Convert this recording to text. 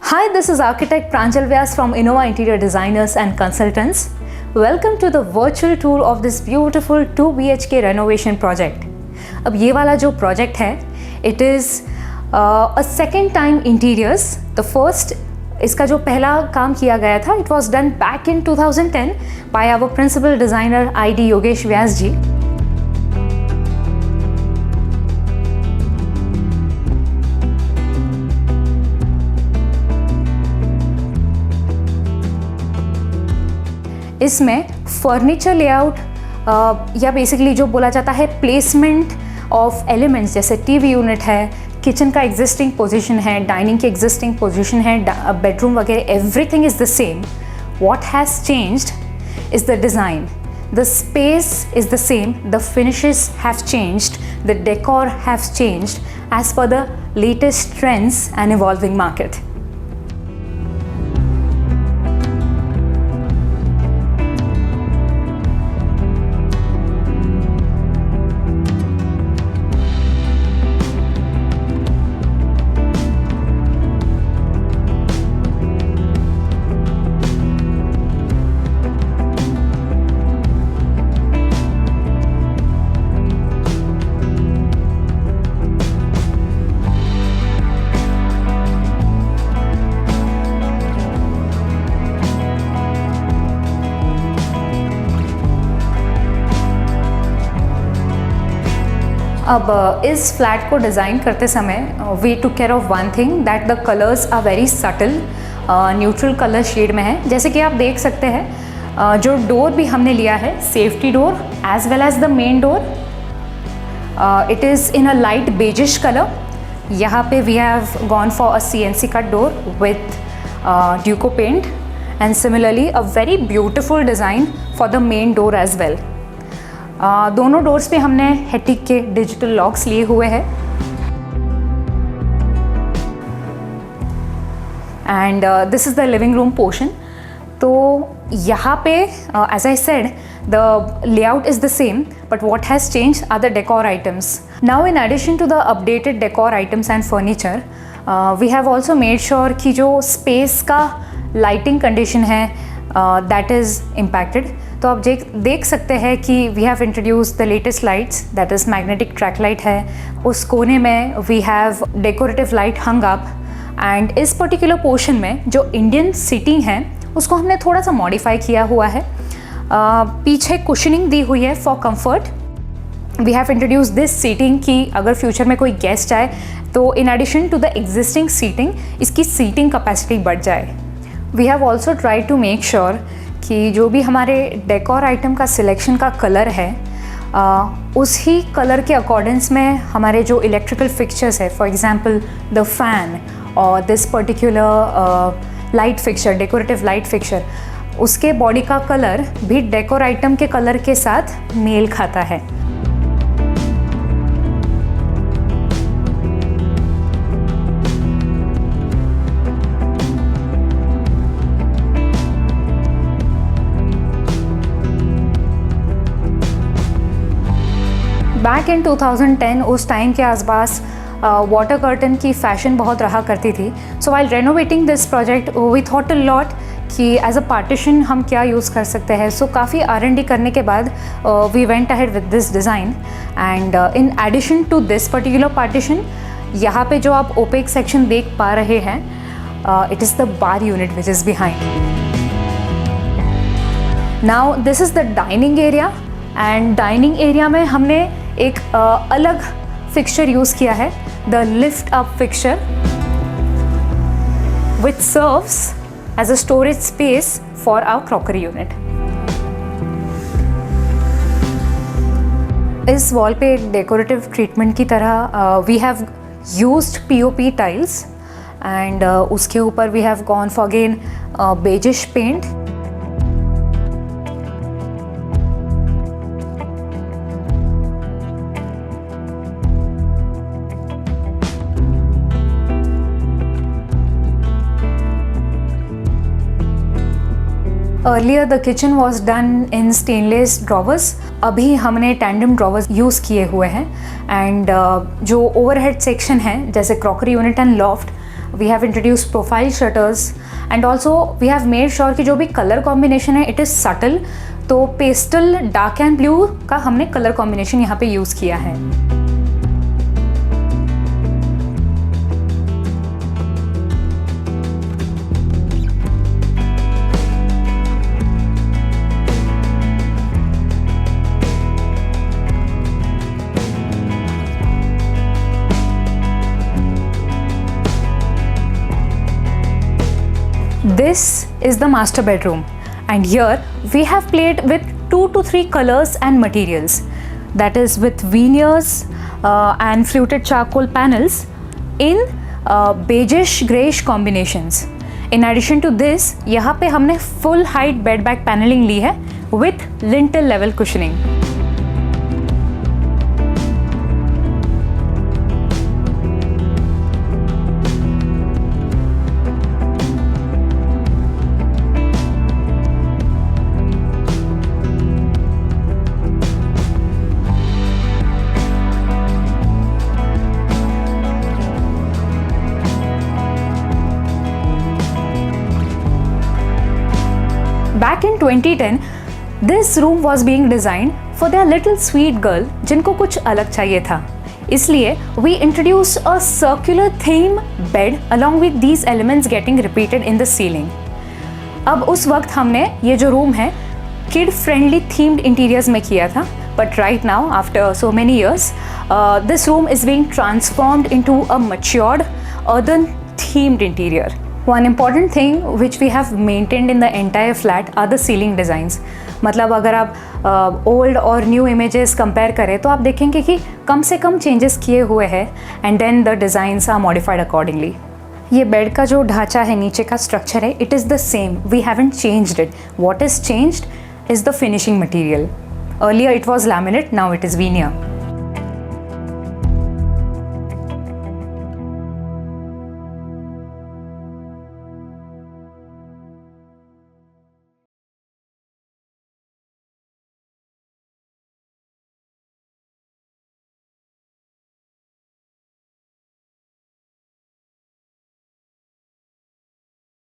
Hi, this is architect Pranjal Vyas from Innova Interior Designers and Consultants. Welcome to the virtual tour of this beautiful 2 BHK renovation project. अब ये वाला जो project है, it is a second time interiors. The first, इसका जो पहला काम किया गया था, it was done back in 2010 by our principal designer ID Yogesh Vyas ji. इसमें फर्नीचर लेआउट या बेसिकली जो बोला जाता है प्लेसमेंट ऑफ एलिमेंट्स, जैसे टीवी यूनिट है, किचन का एग्जिस्टिंग पोजीशन है, डाइनिंग की एग्जिस्टिंग पोजीशन है, बेडरूम वगैरह, everything is the same. What has changed is the design. The space is the same, the finishes have changed, the decor have changed as per the latest trends and evolving market. अब इस flat को design करते समय we took care of one thing, that the colours are very subtle, neutral colour shade में है. जैसे कि आप देख सकते हैं जो डोर भी हमने लिया है, safety door as well as the main door, it is in a light beigish colour. यहाँ पे we have gone for a CNC cut door with duco paint and similarly a very beautiful design for the main door as well. दोनों doors पे हमने Hettich के digital locks लिए हुए हैं. And this is the living room portion. तो यहाँ पे as I said the layout is the same, but what has change are the decor items. Now in addition to the updated decor items and furniture, we have also made sure कि जो space का lighting condition है that is impacted. तो आप देख सकते हैं कि we have introduce the latest lights, that is magnetic track light है. उस कोने में we have decorative light hung up. And इस पर्टिकुलर पोर्शन में जो इंडियन सीटिंग है उसको हमने थोड़ा सा मॉडिफाई किया हुआ है. पीछे कुशनिंग दी हुई है for comfort. We have introduce this seating कि अगर फ्यूचर में कोई गेस्ट आए तो in addition to the existing seating इसकी सीटिंग कैपेसिटी बढ़ जाए. We have also try to make sure कि जो भी हमारे डेकोर आइटम का सिलेक्शन का कलर है उसी कलर के अकॉर्डेंस में हमारे जो इलेक्ट्रिकल फिक्चर्स है, फॉर एग्जांपल द फैन और this particular light fixture, decorative light fixture, उसके बॉडी का कलर भी डेकोर आइटम के कलर के साथ मेल खाता है. बैक इन 2010 उस टाइम के आसपास वाटर कर्टन की फैशन बहुत रहा करती थी. So while renovating this project we thought a lot कि एज अ पार्टीशन हम क्या यूज़ कर सकते हैं. सो काफ़ी R&D करने के बाद we went ahead with this design. And in addition to this particular partition, यहाँ पे जो आप ओपेक सेक्शन देख पा रहे हैं, it is the bar unit which is behind. Now this is the dining area. And dining area में हमने एक अलग फिक्सचर यूज़ किया है, the lift up fixture which serves as a storage space for our crockery unit. इस wall पे एक decorative treatment की तरह we have used POP tiles and उसके ऊपर we have gone for again beigish paint. Earlier the kitchen was done in stainless drawers. अभी हमने tandem drawers use किए हुए हैं. एंड जो ओवरहेड सेक्शन है जैसे crockery unit and loft, we have introduced profile shutters and also we have made sure कि जो भी color combination है it is subtle, तो pastel, dark and blue का हमने color combination यहाँ पे use किया है. This is the master bedroom and here we have played with 2 to 3 colors and materials, that is with veneers and fluted charcoal panels in beigeish greyish combinations. In addition to this, यहाँ पे हमने full height bed back paneling ली है with lintel level cushioning. Back in 2010, this room was being designed for their little sweet girl जिनको कुछ अलग चाहिए था. इसलिए we introduced a circular theme bed along with these elements getting repeated in the ceiling. अब उस वक्त हमने ये जो रूम है kid friendly themed interiors में किया था, but right now after so many years, this room is being transformed into a matured earthen themed interior. One important thing which we have maintained in the entire flat are the ceiling designs. मतलब अगर आप old और new images compare करें तो आप देखेंगे कि कम से कम changes किए हुए हैं and then the designs are modified accordingly. ये बेड का जो ढांचा है, नीचे का structure है, it is the same. We haven't changed it. What is changed is the finishing material. Earlier it was laminate, now it is veneer.